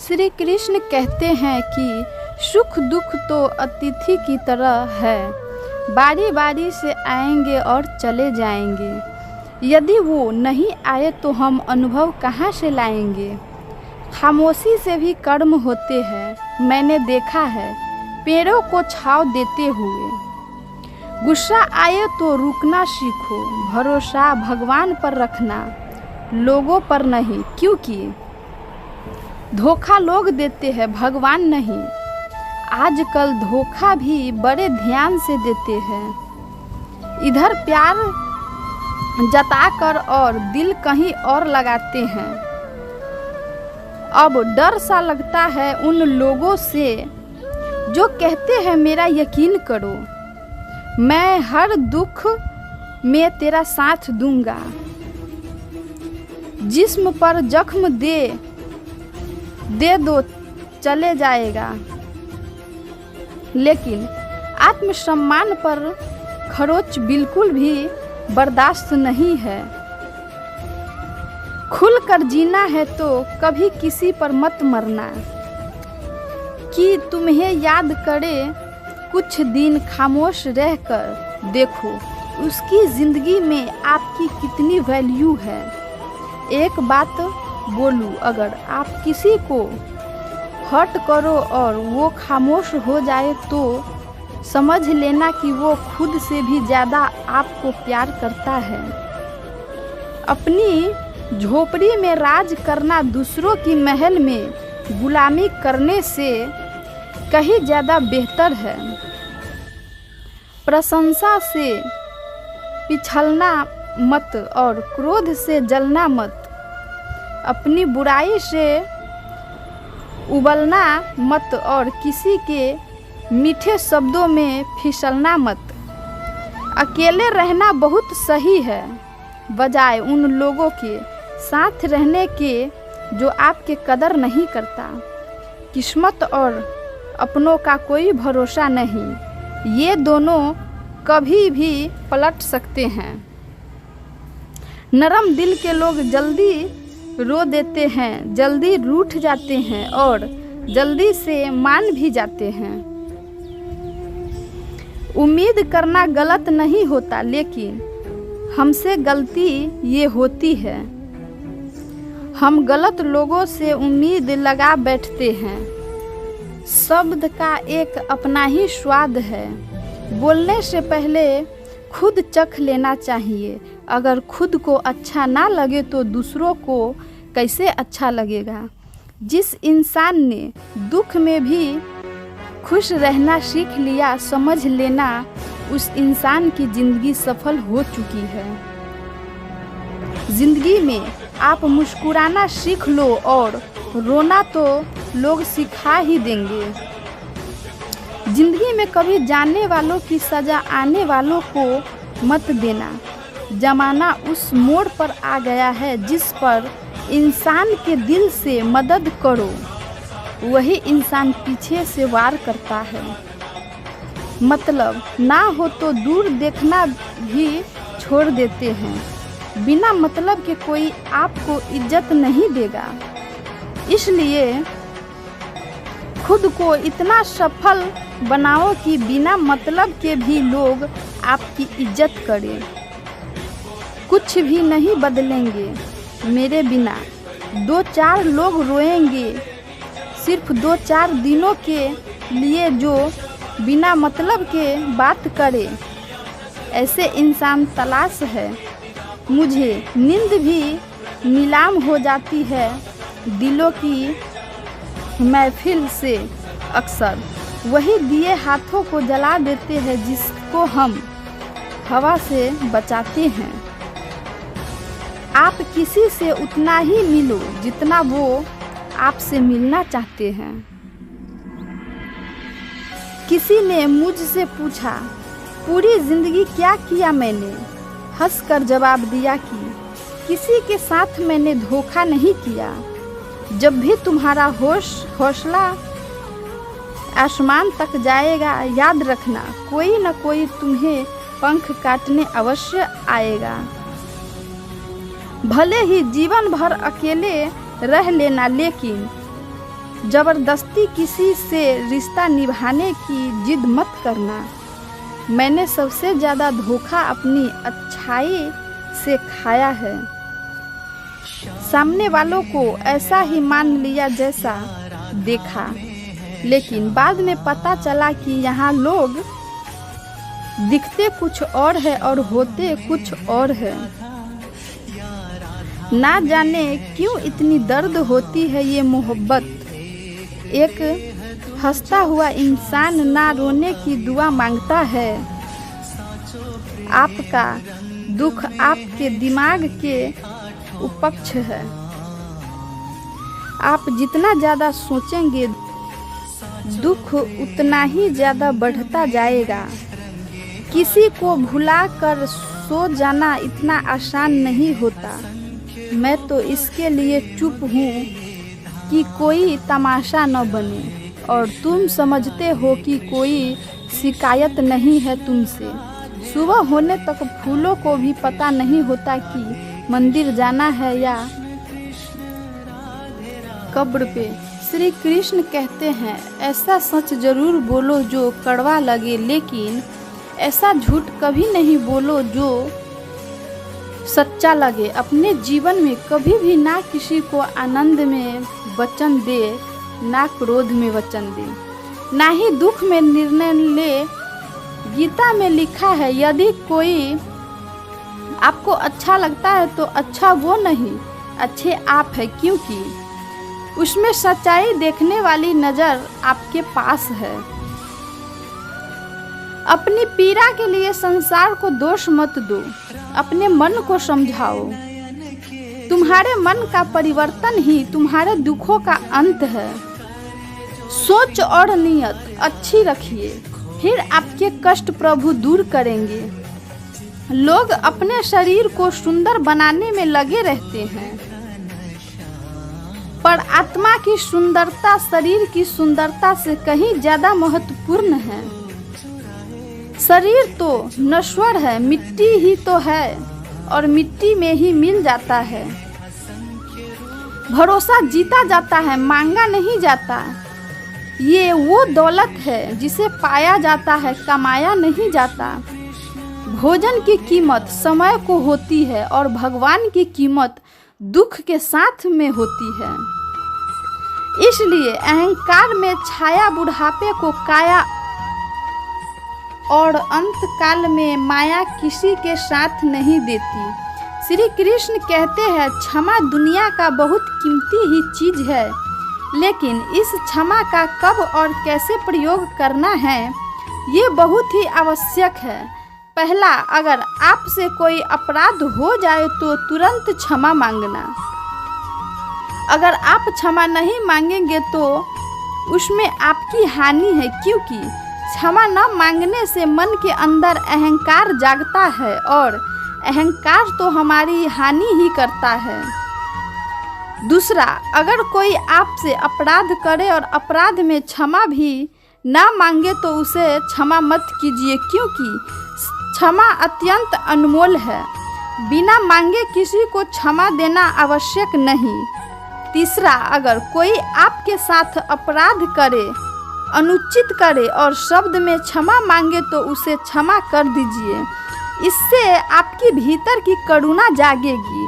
श्री कृष्ण कहते हैं कि सुख दुख तो अतिथि की तरह है, बारी बारी से आएंगे और चले जाएंगे। यदि वो नहीं आए तो हम अनुभव कहाँ से लाएंगे। खामोशी से भी कर्म होते हैं, मैंने देखा है पेड़ों को छांव देते हुए। गुस्सा आए तो रुकना सीखो, भरोसा भगवान पर रखना, लोगों पर नहीं, क्योंकि धोखा लोग देते हैं, भगवान नहीं। आजकल धोखा भी बड़े ध्यान से देते हैं, इधर प्यार जताकर और दिल कहीं और लगाते हैं। अब डर सा लगता है उन लोगों से जो कहते हैं मेरा यकीन करो, मैं हर दुख में तेरा साथ दूंगा। जिस्म पर जख्म दे दो चले जाएगा, लेकिन आत्मसम्मान पर खरोच बिल्कुल भी बर्दाश्त नहीं है। खुलकर जीना है तो कभी किसी पर मत मरना, कि तुम्हें याद करे कुछ दिन खामोश रहकर देखो उसकी ज़िंदगी में आपकी कितनी वैल्यू है। एक बात बोलूं, अगर आप किसी को हर्ट करो और वो खामोश हो जाए तो समझ लेना कि वो खुद से भी ज़्यादा आपको प्यार करता है। अपनी झोपड़ी में राज करना दूसरों की महल में गुलामी करने से कहीं ज़्यादा बेहतर है। प्रशंसा से पिछलना मत और क्रोध से जलना मत, अपनी बुराई से उबलना मत और किसी के मीठे शब्दों में फिसलना मत। अकेले रहना बहुत सही है, बजाय उन लोगों के साथ रहने के जो आपके कदर नहीं करता। किस्मत और अपनों का कोई भरोसा नहीं, ये दोनों कभी भी पलट सकते हैं। नरम दिल के लोग जल्दी रो देते हैं, जल्दी रूठ जाते हैं और जल्दी से मान भी जाते हैं। उम्मीद करना गलत नहीं होता, लेकिन हमसे गलती ये होती है, हम गलत लोगों से उम्मीद लगा बैठते हैं। शब्द का एक अपना ही स्वाद है, बोलने से पहले खुद चख लेना चाहिए। अगर खुद को अच्छा ना लगे तो दूसरों को कैसे अच्छा लगेगा। जिस इंसान ने दुख में भी खुश रहना सीख लिया, समझ लेना उस इंसान की ज़िंदगी सफल हो चुकी है। ज़िंदगी में आप मुस्कुराना सीख लो और रोना तो लोग सिखा ही देंगे। ज़िंदगी में कभी जाने वालों की सज़ा आने वालों को मत देना। ज़माना उस मोड़ पर आ गया है जिस पर इंसान के दिल से मदद करो, वही इंसान पीछे से वार करता है। मतलब ना हो तो दूर देखना भी छोड़ देते हैं। बिना मतलब के कोई आपको इज्जत नहीं देगा, इसलिए खुद को इतना सफल बनाओ कि बिना मतलब के भी लोग आपकी इज्जत करें। कुछ भी नहीं बदलेंगे मेरे बिना, 2-4 लोग रोएंगे सिर्फ 2-4 दिनों के लिए जो बिना मतलब के बात करे। ऐसे इंसान तलाश है। मुझे नींद भी नीलाम हो जाती है दिलों की महफिल से। अक्सर वही दिए हाथों को जला देते हैं जिसको हम हवा से बचाते हैं। आप किसी से उतना ही मिलो जितना वो आपसे मिलना चाहते हैं। किसी ने मुझसे पूछा, पूरी जिंदगी क्या किया मैंने? हंसकर जवाब दिया कि किसी के साथ मैंने धोखा नहीं किया। जब भी तुम्हारा हौसला आसमान तक जाएगा, याद रखना कोई न कोई तुम्हें पंख काटने अवश्य आएगा। भले ही जीवन भर अकेले रह लेना, लेकिन जबरदस्ती किसी से रिश्ता निभाने की जिद मत करना। मैंने सबसे ज़्यादा धोखा अपनी अच्छाई से खाया है। सामने वालों को ऐसा ही मान लिया जैसा देखा, लेकिन बाद में पता चला कि यहाँ लोग दिखते कुछ और है और होते कुछ और है। ना जाने क्यों इतनी दर्द होती है ये मोहब्बत। एक हंसता हुआ इंसान ना रोने की दुआ मांगता है। आपका दुख आपके दिमाग के उपपक्ष है। आप जितना ज़्यादा सोचेंगे दुख उतना ही ज़्यादा बढ़ता जाएगा। किसी को भुला कर सो जाना इतना आसान नहीं होता। मैं तो इसके लिए चुप हूँ कि कोई तमाशा न बने, और तुम समझते हो कि कोई शिकायत नहीं है तुमसे। सुबह होने तक फूलों को भी पता नहीं होता कि मंदिर जाना है या कब्र पे। श्री कृष्ण कहते हैं, ऐसा सच जरूर बोलो जो कड़वा लगे, लेकिन ऐसा झूठ कभी नहीं बोलो जो सच्चा लगे। अपने जीवन में कभी भी ना किसी को आनंद में वचन दे, ना क्रोध में वचन दे, ना ही दुख में निर्णय ले। गीता में लिखा है, यदि कोई आपको अच्छा लगता है तो अच्छा वो नहीं, अच्छे आप है, क्योंकि उसमें सच्चाई देखने वाली नज़र आपके पास है। अपनी पीड़ा के लिए संसार को दोष मत दो, अपने मन को समझाओ। तुम्हारे मन का परिवर्तन ही तुम्हारे दुखों का अंत है। सोच और नियत अच्छी रखिए, फिर आपके कष्ट प्रभु दूर करेंगे। लोग अपने शरीर को सुंदर बनाने में लगे रहते हैं, पर आत्मा की सुंदरता शरीर की सुंदरता से कहीं ज्यादा महत्वपूर्ण है। शरीर तो नश्वर है, मिट्टी ही तो है और मिट्टी में ही मिल जाता है। भरोसा जीता जाता है, मांगा नहीं जाता। ये वो दौलत है जिसे पाया जाता है, कमाया नहीं जाता। भोजन की कीमत समय को होती है और भगवान की कीमत दुख के साथ में होती है। इसलिए अहंकार में छाया बुढ़ापे को काया, और अंत काल में माया किसी के साथ नहीं देती। श्री कृष्ण कहते हैं, क्षमा दुनिया का बहुत कीमती ही चीज है, लेकिन इस क्षमा का कब और कैसे प्रयोग करना है ये बहुत ही आवश्यक है। पहला, अगर आपसे कोई अपराध हो जाए तो तुरंत क्षमा मांगना। अगर आप क्षमा नहीं मांगेंगे तो उसमें आपकी हानि है, क्योंकि क्षमा न मांगने से मन के अंदर अहंकार जागता है और अहंकार तो हमारी हानि ही करता है। दूसरा, अगर कोई आपसे अपराध करे और अपराध में क्षमा भी ना मांगे तो उसे क्षमा मत कीजिए, क्योंकि क्षमा अत्यंत अनमोल है। बिना मांगे किसी को क्षमा देना आवश्यक नहीं। तीसरा, अगर कोई आपके साथ अपराध करे, अनुचित करे और शब्द में क्षमा मांगे तो उसे क्षमा कर दीजिए। इससे आपकी भीतर की करुणा जागेगी,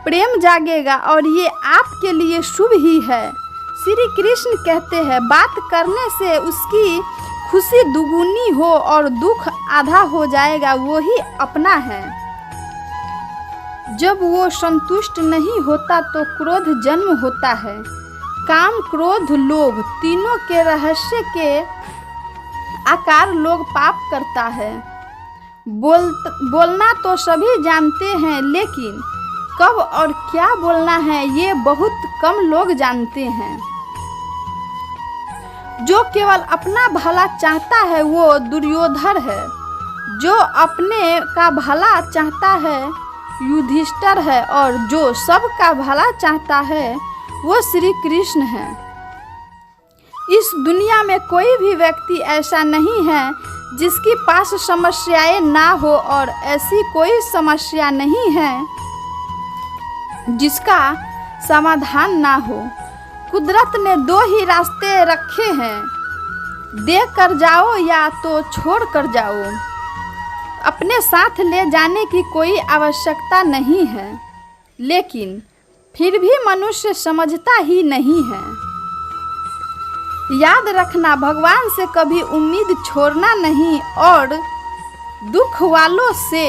प्रेम जागेगा और ये आपके लिए शुभ ही है। श्री कृष्ण कहते हैं, बात करने से उसकी खुशी दुगुनी हो और दुख आधा हो जाएगा, वो ही अपना है। जब वो संतुष्ट नहीं होता तो क्रोध जन्म होता है। काम, क्रोध, लोभ तीनों के रहस्य के आकार लोग पाप करता है। बोलना तो सभी जानते हैं, लेकिन कब और क्या बोलना है ये बहुत कम लोग जानते हैं। जो केवल अपना भला चाहता है वो दुर्योधन है, जो अपने का भला चाहता है युधिष्ठिर है, और जो सबका भला चाहता है वो श्री कृष्ण है। इस दुनिया में कोई भी व्यक्ति ऐसा नहीं है जिसके पास समस्याएं ना हो, और ऐसी कोई समस्या नहीं है जिसका समाधान ना हो। कुदरत ने दो ही रास्ते रखे हैं, दे कर जाओ या तो छोड़ कर जाओ। अपने साथ ले जाने की कोई आवश्यकता नहीं है, लेकिन फिर भी मनुष्य समझता ही नहीं है। याद रखना, भगवान से कभी उम्मीद छोड़ना नहीं और दुख वालों से